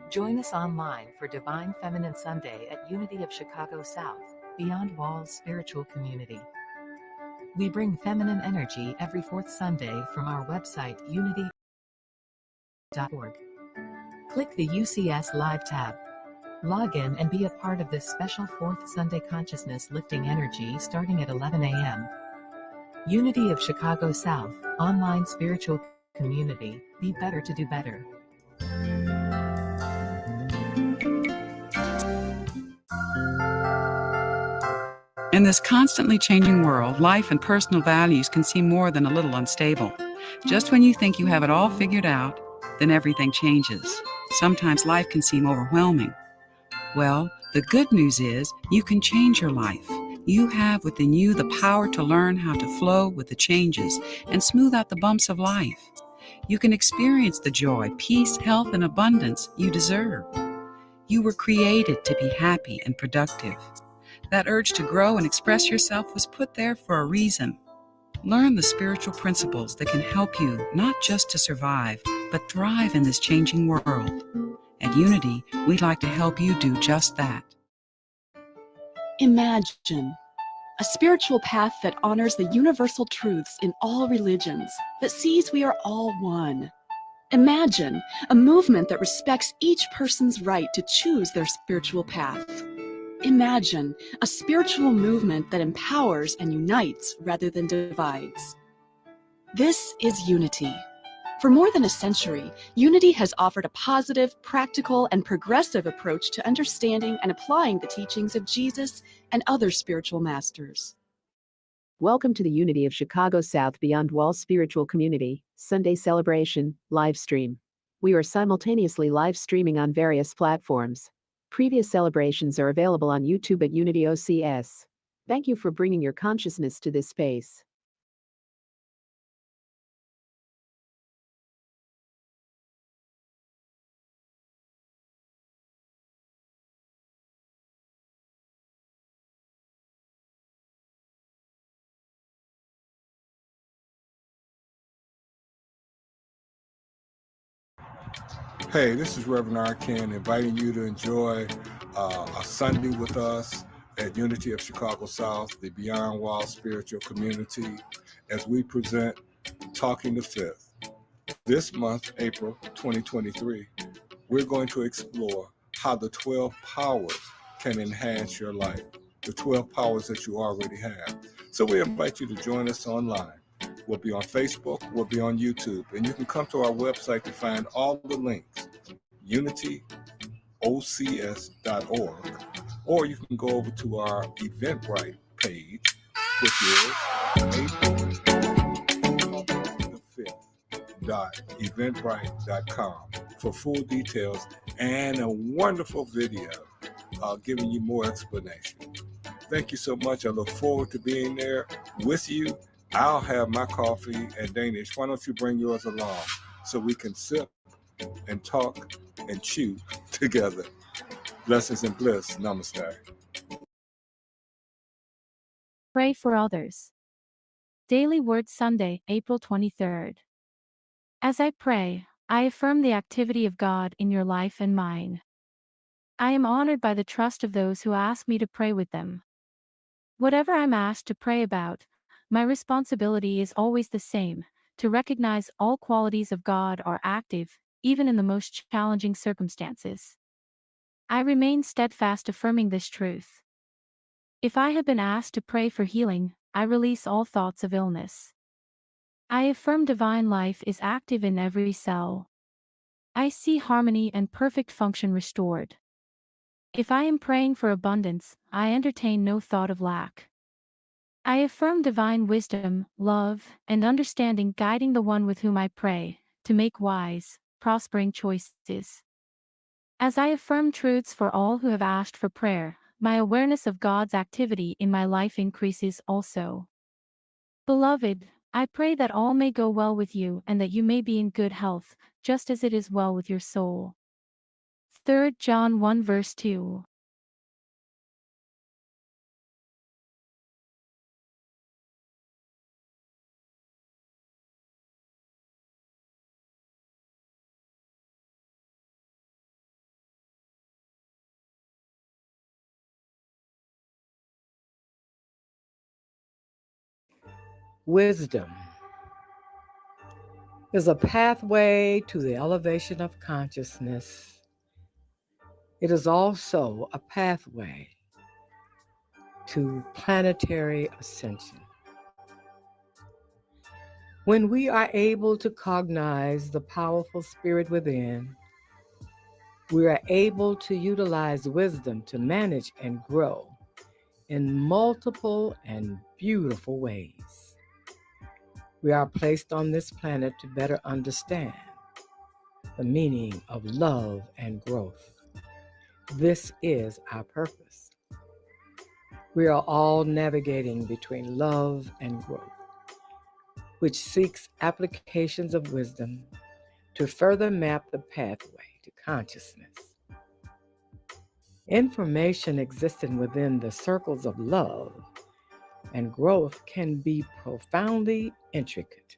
Join us online for Divine Feminine Sunday at Unity of Chicago South, Beyond Walls Spiritual Community. We bring feminine energy every fourth Sunday from our website unity.org. Click the UCS Live tab. Log in and be a part of this special fourth Sunday consciousness lifting energy starting at 11 a.m. Unity of Chicago South, online spiritual community, be better to do better. In this constantly changing world, life and personal values can seem more than a little unstable. Just when you think you have it all figured out, then everything changes. Sometimes life can seem overwhelming. Well, the good news is you can change your life. You have within you the power to learn how to flow with the changes and smooth out the bumps of life. You can experience the joy, peace, health, and abundance you deserve. You were created to be happy and productive. That urge to grow and express yourself was put there for a reason. Learn the spiritual principles that can help you not just to survive, but thrive in this changing world. At Unity, we'd like to help you do just that. Imagine a spiritual path that honors the universal truths in all religions, that sees we are all one. Imagine a movement that respects each person's right to choose their spiritual path. Imagine a spiritual movement that empowers and unites rather than divides. This is Unity. For more than a century, Unity has offered a positive, practical, and progressive approach to understanding and applying the teachings of Jesus and other spiritual masters. Welcome to the Unity of Chicago South Beyond Walls Spiritual Community Sunday Celebration live stream. We are simultaneously live streaming on various platforms. Previous celebrations are available on YouTube at Unity OCS. Thank you for bringing your consciousness to this space. Hey, this is Reverend R. Ken inviting you to enjoy a Sunday with us at Unity of Chicago South, the Beyond Wall Spiritual Community, as we present Talking the Fifth. This month, April 2023, we're going to explore how the 12 powers can enhance your life, the 12 powers that you already have. So we invite you to join us online. We'll be on Facebook, we'll be on YouTube, and you can come to our website to find all the links, unityocs.org, or you can go over to our Eventbrite page, which is April5th.eventbrite.com for full details and a wonderful video giving you more explanation. Thank you so much. I look forward to being there with you. I'll have my coffee and Danish. Why don't you bring yours along so we can sip and talk and chew together. Blessings and bliss. Namaste. Pray for others. Daily Word Sunday, April 23rd. As I pray, I affirm the activity of God in your life and mine. I am honored by the trust of those who ask me to pray with them. Whatever I'm asked to pray about, my responsibility is always the same, to recognize all qualities of God are active, even in the most challenging circumstances. I remain steadfast affirming this truth. If I have been asked to pray for healing, I release all thoughts of illness. I affirm divine life is active in every cell. I see harmony and perfect function restored. If I am praying for abundance, I entertain no thought of lack. I affirm divine wisdom, love, and understanding guiding the one with whom I pray, to make wise, prospering choices. As I affirm truths for all who have asked for prayer, my awareness of God's activity in my life increases also. Beloved, I pray that all may go well with you and that you may be in good health, just as it is well with your soul. 3 John 1 verse 2. Wisdom is a pathway to the elevation of consciousness. It is also a pathway to planetary ascension. When we are able to cognize the powerful spirit within, we are able to utilize wisdom to manage and grow in multiple and beautiful ways. We are placed on this planet to better understand the meaning of love and growth. This is our purpose. We are all navigating between love and growth, which seeks applications of wisdom to further map the pathway to consciousness. Information existing within the circles of love and growth can be profoundly intricate.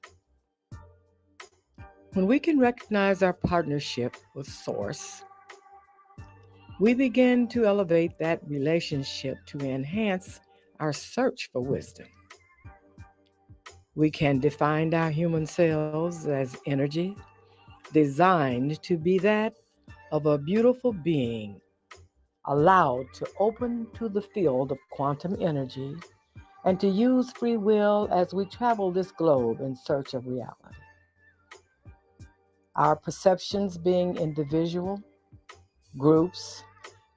When we can recognize our partnership with Source, we begin to elevate that relationship to enhance our search for wisdom. We can define our human selves as energy designed to be that of a beautiful being, allowed to open to the field of quantum energy and to use free will as we travel this globe in search of reality. Our perceptions, being individual, groups,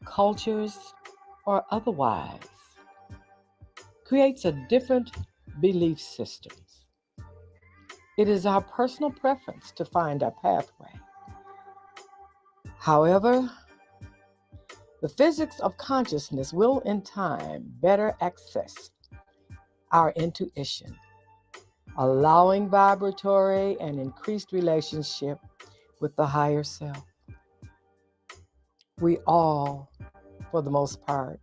cultures, or otherwise, creates a different belief systems. It is our personal preference to find our pathway. However, the physics of consciousness will in time better access our intuition, allowing vibratory and increased relationship with the higher self. We all, for the most part,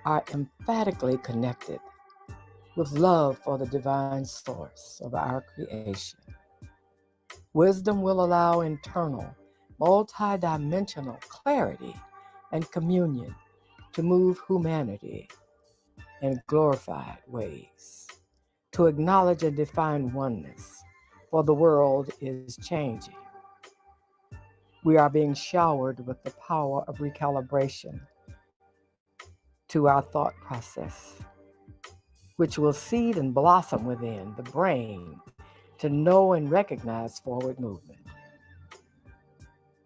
are emphatically connected with love for the divine source of our creation. Wisdom will allow internal, multidimensional clarity and communion to move humanity in glorified ways, to acknowledge and define oneness, for the world is changing. We are being showered with the power of recalibration to our thought process, which will seed and blossom within the brain to know and recognize forward movement.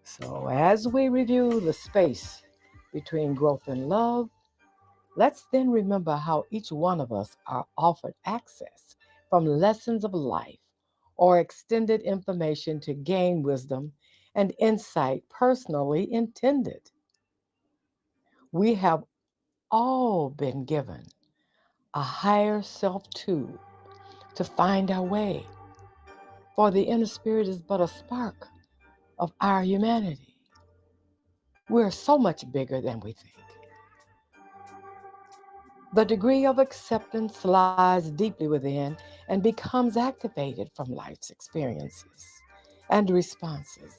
So as we review the space between growth and love, let's then remember how each one of us are offered access from lessons of life or extended information to gain wisdom and insight personally intended. We have all been given a higher self too to find our way, for the inner spirit is but a spark of our humanity. We're so much bigger than we think. The degree of acceptance lies deeply within and becomes activated from life's experiences and responses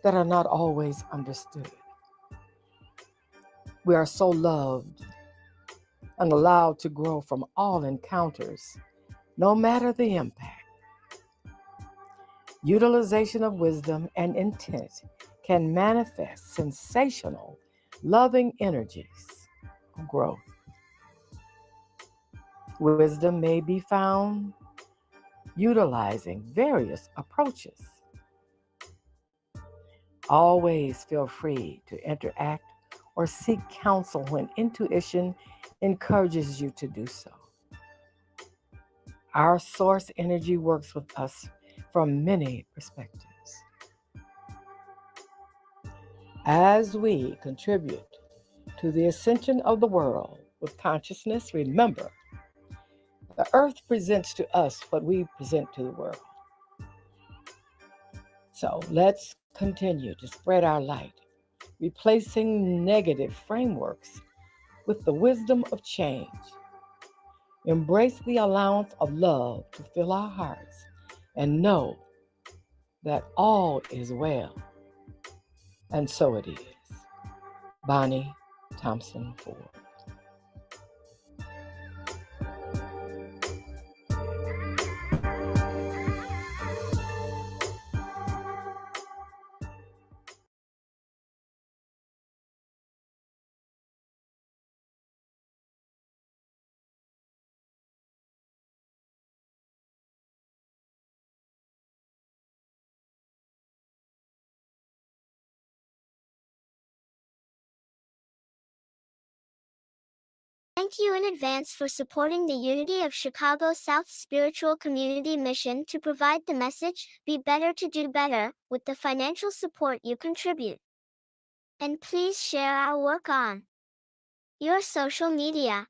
that are not always understood. We are so loved and allowed to grow from all encounters, no matter the impact. Utilization of wisdom and intent can manifest sensational, loving energies of growth. Wisdom may be found utilizing various approaches. Always feel free to interact or seek counsel when intuition encourages you to do so. Our source energy works with us from many perspectives. As we contribute to the ascension of the world with consciousness, remember, the earth presents to us what we present to the world. So let's continue to spread our light, replacing negative frameworks with the wisdom of change. Embrace the allowance of love to fill our hearts and know that all is well. And so it is. Bonnie Thompson Ford. Thank you in advance for supporting the Unity of Chicago South spiritual community mission to provide the message, Be Better to Do Better, with the financial support you contribute. And please share our work on your social media.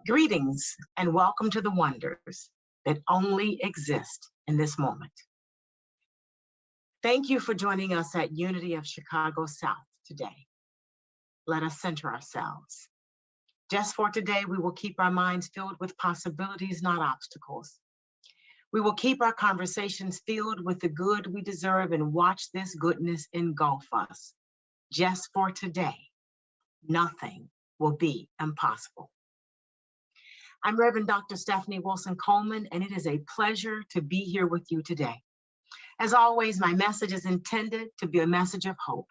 Greetings and welcome to the wonders that only exist in this moment. Thank you for joining us at Unity of Chicago South today. Let us center ourselves. Just for today, we will keep our minds filled with possibilities, not obstacles. We will keep our conversations filled with the good we deserve and watch this goodness engulf us. Just for today, nothing will be impossible. I'm Reverend Dr. Stephanie Wilson Coleman, and it is a pleasure to be here with you today. As always, my message is intended to be a message of hope,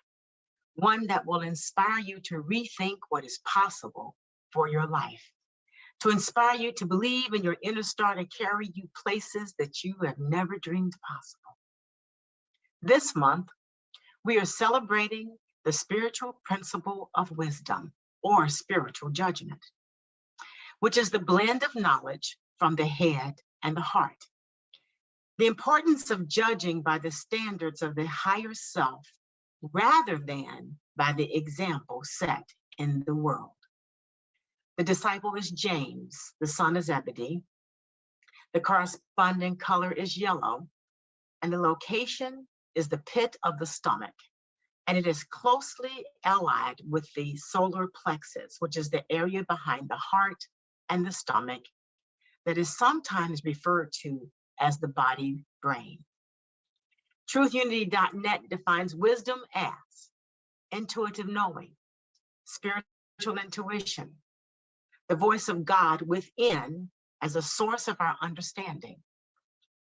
one that will inspire you to rethink what is possible for your life, to inspire you to believe in your inner star to carry you places that you have never dreamed possible. This month, we are celebrating the spiritual principle of wisdom, or spiritual judgment, which is the blend of knowledge from the head and the heart. The importance of judging by the standards of the higher self rather than by the example set in the world. The disciple is James, the son is Zebedee. The corresponding color is yellow, and the location is the pit of the stomach. And it is closely allied with the solar plexus, which is the area behind the heart and the stomach that is sometimes referred to as the body brain. TruthUnity.net defines wisdom as intuitive knowing, spiritual intuition, the voice of God within as a source of our understanding,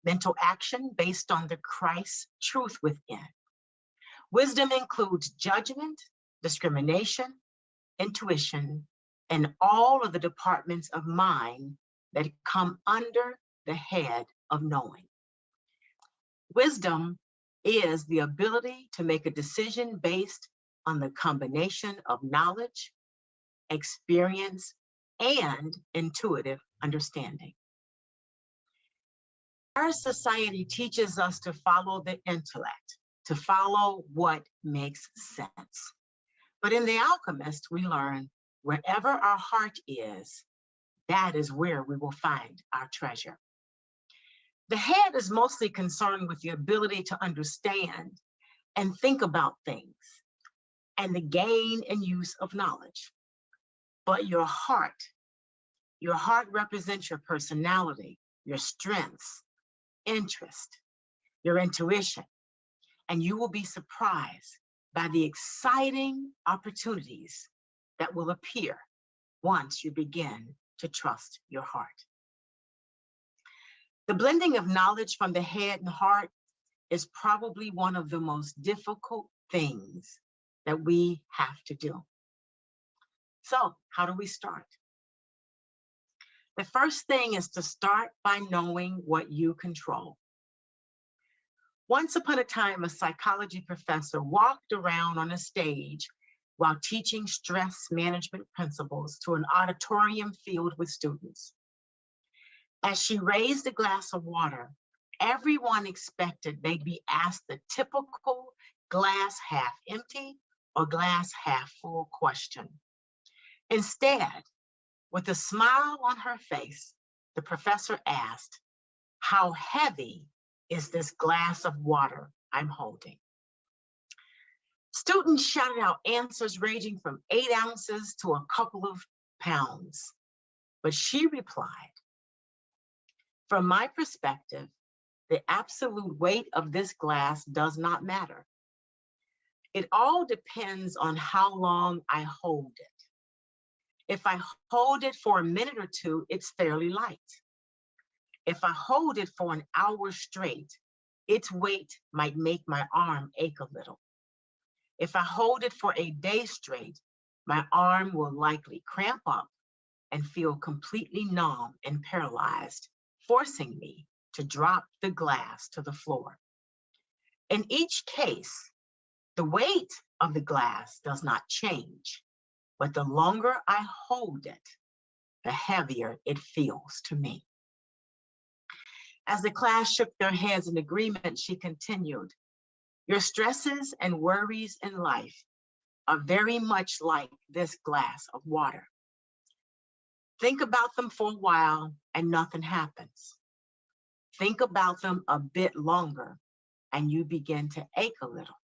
mental action based on the Christ truth within. Wisdom includes judgment, discrimination, intuition, and all of the departments of mind that come under the head of knowing. Wisdom is the ability to make a decision based on the combination of knowledge, experience, and intuitive understanding. Our society teaches us to follow the intellect, to follow what makes sense. But in The Alchemist, we learn wherever our heart is, that is where we will find our treasure. The head is mostly concerned with the ability to understand and think about things and the gain and use of knowledge. But your heart represents your personality, your strengths, interest, your intuition, and you will be surprised by the exciting opportunities that will appear once you begin to trust your heart. The blending of knowledge from the head and heart is probably one of the most difficult things that we have to do. So, how do we start? The first thing is to start by knowing what you control. Once upon a time, a psychology professor walked around on a stage while teaching stress management principles to an auditorium filled with students. As she raised a glass of water, everyone expected they'd be asked the typical glass half empty or glass half full question. Instead, with a smile on her face, the professor asked, "How heavy is this glass of water I'm holding?" Students shouted out answers ranging from 8 ounces to a couple of pounds. But she replied, "From my perspective, the absolute weight of this glass does not matter. It all depends on how long I hold it. If I hold it for a minute or two, it's fairly light. If I hold it for an hour straight, its weight might make my arm ache a little. If I hold it for a day straight, my arm will likely cramp up and feel completely numb and paralyzed, forcing me to drop the glass to the floor. In each case, the weight of the glass does not change, but the longer I hold it, the heavier it feels to me." As the class shook their heads in agreement, she continued, "Your stresses and worries in life are very much like this glass of water. Think about them for a while and nothing happens. Think about them a bit longer and you begin to ache a little.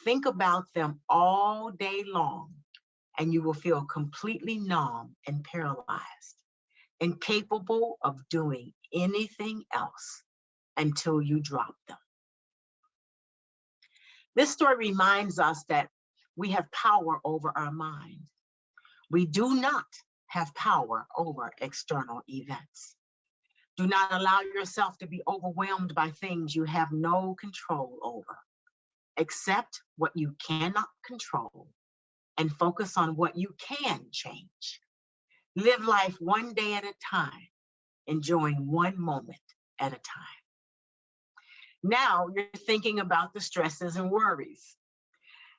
Think about them all day long and you will feel completely numb and paralyzed, incapable of doing anything else until you drop them." This story reminds us that we have power over our mind. We do not have power over external events. Do not allow yourself to be overwhelmed by things you have no control over. Accept what you cannot control and focus on what you can change. Live life one day at a time, enjoying one moment at a time. Now you're thinking about the stresses and worries.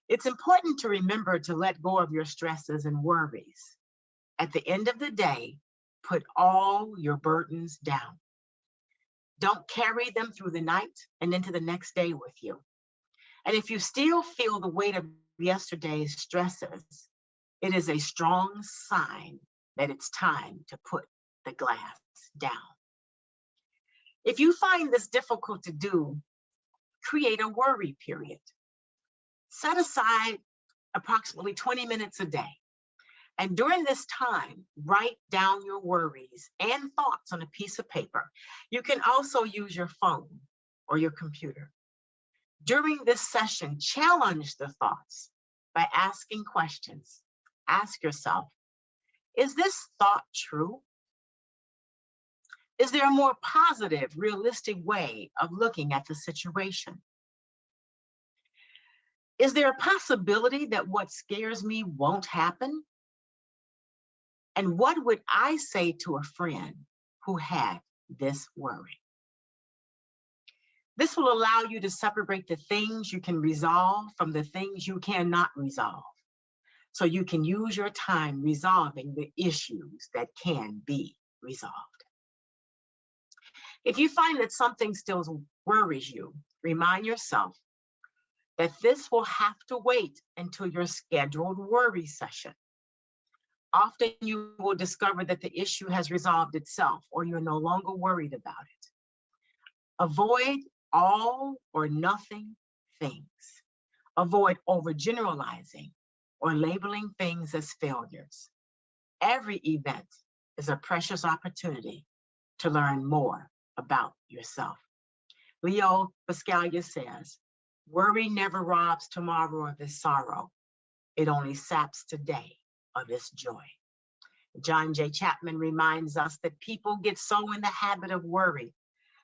It's important to remember to let go of your stresses and worries. At the end of the day, put all your burdens down. Don't carry them through the night and into the next day with you. And if you still feel the weight of yesterday's stresses, it is a strong sign that it's time to put the glass down. If you find this difficult to do, create a worry period. Set aside approximately 20 minutes a day. And during this time, write down your worries and thoughts on a piece of paper. You can also use your phone or your computer. During this session, challenge the thoughts by asking questions. Ask yourself, is this thought true? Is there a more positive, realistic way of looking at the situation? Is there a possibility that what scares me won't happen? And what would I say to a friend who had this worry? This will allow you to separate the things you can resolve from the things you cannot resolve, so you can use your time resolving the issues that can be resolved. If you find that something still worries you, remind yourself that this will have to wait until your scheduled worry session. Often you will discover that the issue has resolved itself, or you're no longer worried about it. Avoid all or nothing things. Avoid overgeneralizing or labeling things as failures. Every event is a precious opportunity to learn more about yourself. Leo Buscaglia says, worry never robs tomorrow of its sorrow. It only saps today of its joy. John J. Chapman reminds us that people get so in the habit of worry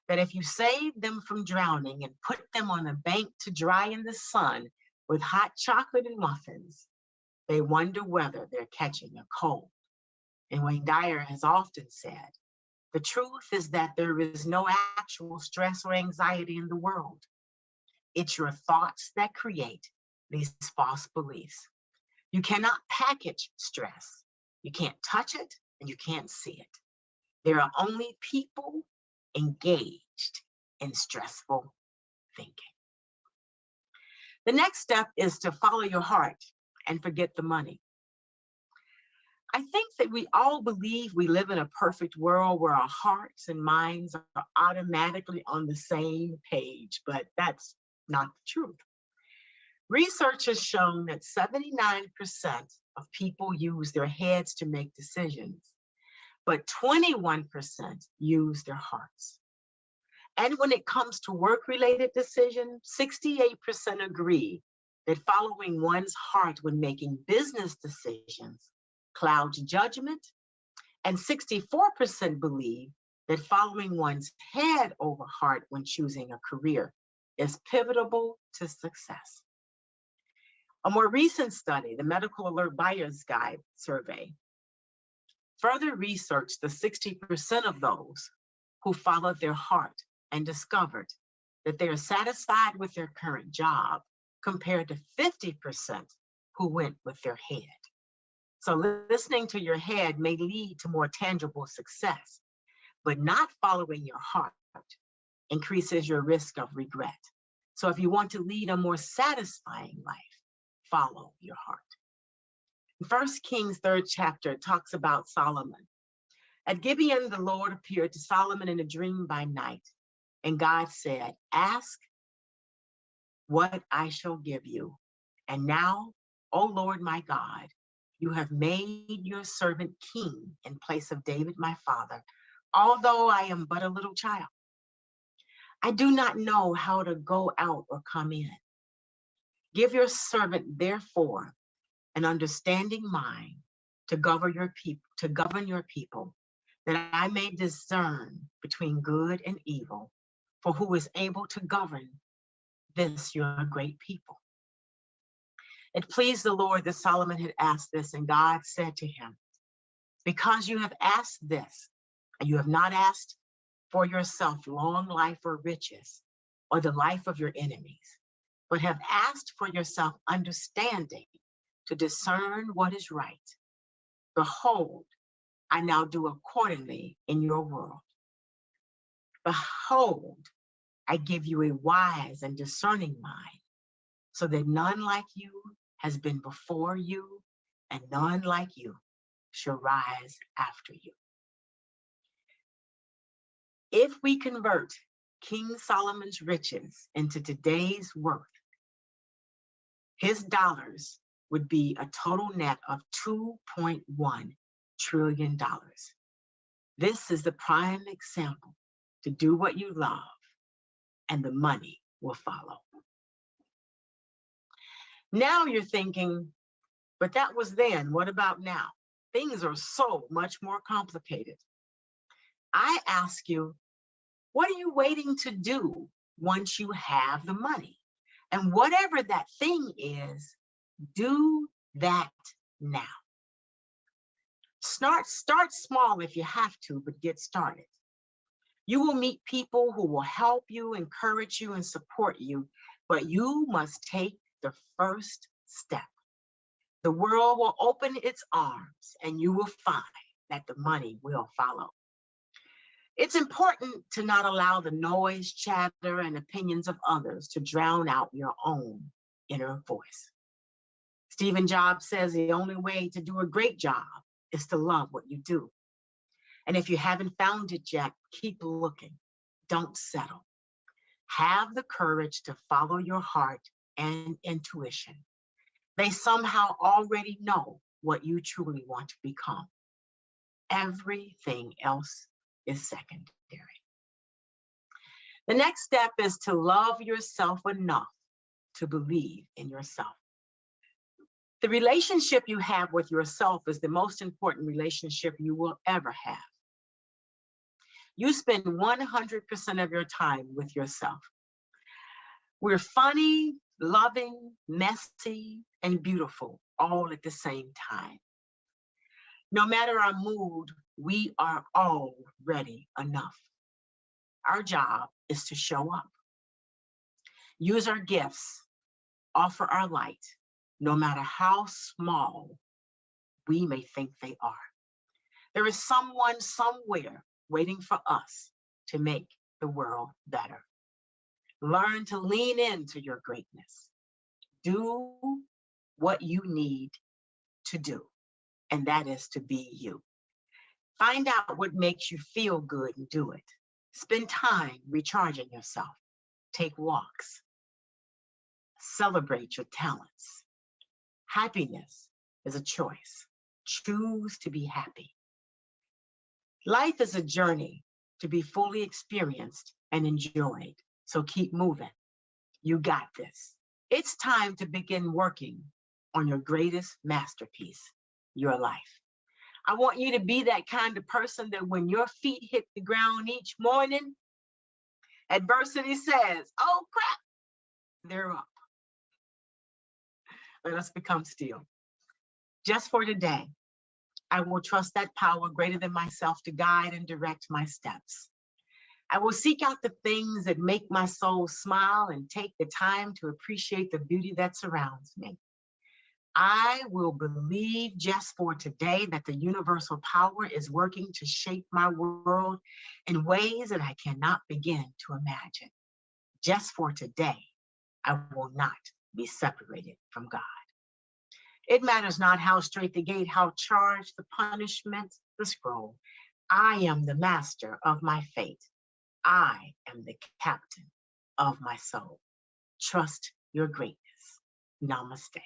that if you save them from drowning and put them on a bank to dry in the sun with hot chocolate and muffins, they wonder whether they're catching a cold. And Wayne Dyer has often said, the truth is that there is no actual stress or anxiety in the world. It's your thoughts that create these false beliefs. You cannot package stress. You can't touch it and you can't see it. There are only people engaged in stressful thinking. The next step is to follow your heart and forget the money. I think that we all believe we live in a perfect world where our hearts and minds are automatically on the same page, but that's not the truth. Research has shown that 79% of people use their heads to make decisions, but 21% use their hearts. And when it comes to work-related decisions, 68% agree that following one's heart when making business decisions clouds judgment, and 64% believe that following one's head over heart when choosing a career is pivotal to success. A more recent study, the Medical Alert Buyer's Guide survey, further researched the 60% of those who followed their heart and discovered that they are satisfied with their current job compared to 50% who went with their head. So listening to your head may lead to more tangible success, but not following your heart increases your risk of regret. So if you want to lead a more satisfying life, follow your heart. 1 Kings 3rd chapter talks about Solomon. At Gibeon, the Lord appeared to Solomon in a dream by night, and God said, ask what I shall give you. And now, O Lord my God, you have made your servant king in place of David my father, although I am but a little child. I do not know how to go out or come in. Give your servant, therefore, an understanding mind to govern your people, that I may discern between good and evil, for who is able to govern this your great people? It pleased the Lord that Solomon had asked this, and God said to him, because you have asked this, and you have not asked for yourself long life or riches, or the life of your enemies, but have asked for yourself understanding to discern what is right. Behold, I now do accordingly in your world. Behold, I give you a wise and discerning mind, so that none like you has been before you, and none like you shall rise after you. If we convert King Solomon's riches into today's worth, his dollars would be a total net of $2.1 trillion. This is the prime example to do what you love, and the money will follow. Now you're thinking, but that was then, what about now? Things are so much more complicated. I ask you, what are you waiting to do once you have the money? And whatever that thing is, do that now. Start small if you have to, but get started. You will meet people who will help you, encourage you, and support you, but you must take the first step. The world will open its arms and you will find that the money will follow. It's important to not allow the noise, chatter, and opinions of others to drown out your own inner voice. Stephen Jobs says the only way to do a great job is to love what you do. And if you haven't found it yet, keep looking. Don't settle. Have the courage to follow your heart and intuition. They somehow already know what you truly want to become. Everything else is secondary. The next step is to love yourself enough to believe in yourself. The relationship you have with yourself is the most important relationship you will ever have. You spend 100% of your time with yourself. We're funny, loving, messy, and beautiful all at the same time. No matter our mood, we are already enough. Our job is to show up, use our gifts, offer our light, no matter how small we may think they are. There is someone somewhere waiting for us to make the world better. Learn to lean into your greatness. Do what you need to do, and that is to be you. Find out what makes you feel good and do it. Spend time recharging yourself. Take walks. Celebrate your talents. Happiness is a choice. Choose to be happy. Life is a journey to be fully experienced and enjoyed. So keep moving. You got this. It's time to begin working on your greatest masterpiece, your life. I want you to be that kind of person that when your feet hit the ground each morning, adversity says, oh crap, they're up. Let us become still. Just for today, I will trust that power greater than myself to guide and direct my steps. I will seek out the things that make my soul smile and take the time to appreciate the beauty that surrounds me. I will believe just for today that the universal power is working to shape my world in ways that I cannot begin to imagine. Just for today, I will not be separated from God. It matters not how straight the gate, how charged the punishment, the scroll. I am the master of my fate. I am the captain of my soul. Trust your greatness. Namaste.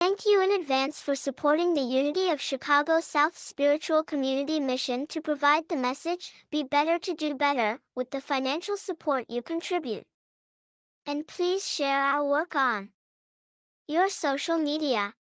Thank you in advance for supporting the Unity of Chicago South Spiritual Community Mission to provide the message, Be Better to Do Better, with the financial support you contribute. And please share our work on your social media.